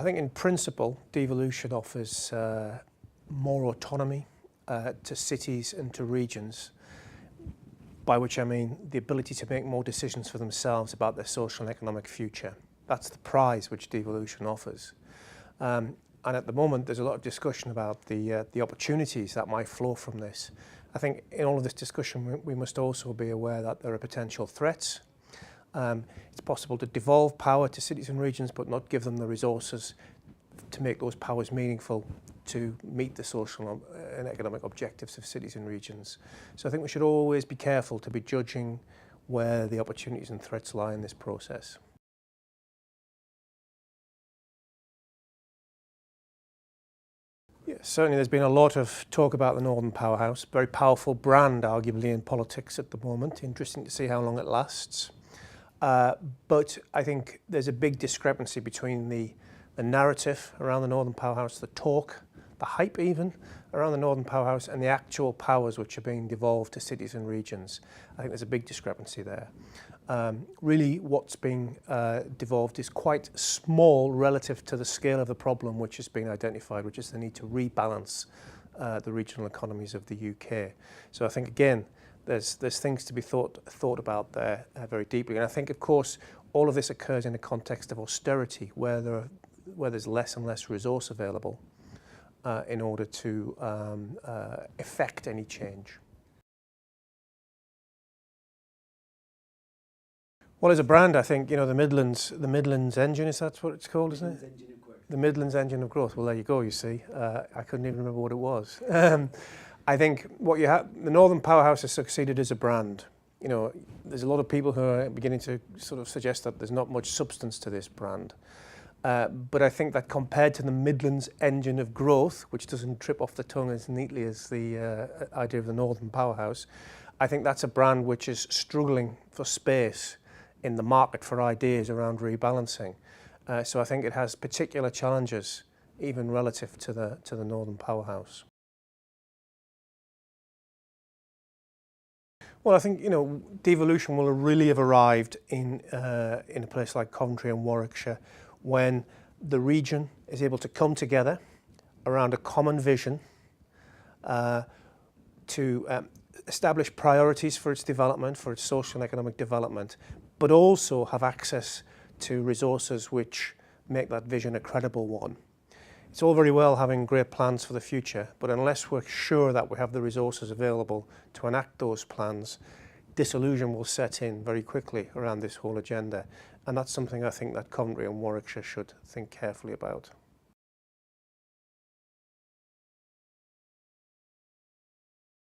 I think in principle, devolution offers more autonomy to cities and to regions, by which I mean the ability to make more decisions for themselves about their social and economic future. That's the prize which devolution offers. And at the moment, there's a lot of discussion about the opportunities that might flow from this. I think in all of this discussion, we must also be aware that there are potential threats. It's possible to devolve power to cities and regions, but not give them the resources to make those powers meaningful to meet the social and economic objectives of cities and regions. So I think we should always be careful to be judging where the opportunities and threats lie in this process. Yeah, certainly there's been a lot of talk about the Northern Powerhouse, very powerful brand arguably in politics at the moment. Interesting to see how long it lasts. But I think there's a big discrepancy between the narrative around the Northern Powerhouse, the talk, the hype even, around the Northern Powerhouse, and the actual powers which are being devolved to cities and regions. I think there's a big discrepancy there. Really what's being devolved is quite small relative to the scale of the problem which has been identified, which is the need to rebalance the regional economies of the UK. So I think again, there's things to be thought about there very deeply. And I think, of course, all of this occurs in a context of austerity, where there's less and less resource available in order to effect any change. Well, as a brand, I think, you know, the Midlands engine, is that what it's called, isn't it? The Midlands engine of growth. Well, there you go, you see. I couldn't even remember what it was. I think the Northern Powerhouse has succeeded as a brand. You know, there's a lot of people who are beginning to sort of suggest that there's not much substance to this brand. But I think that compared to the Midlands engine of growth, which doesn't trip off the tongue as neatly as the idea of the Northern Powerhouse, I think that's a brand which is struggling for space in the market for ideas around rebalancing. So I think it has particular challenges, even relative to the Northern Powerhouse. Well, I think, you know, devolution will really have arrived in a place like Coventry and Warwickshire when the region is able to come together around a common vision to establish priorities for its development, for its social and economic development, but also have access to resources which make that vision a credible one. It's all very well having great plans for the future, but unless we're sure that we have the resources available to enact those plans, disillusion will set in very quickly around this whole agenda. And that's something I think that Coventry and Warwickshire should think carefully about.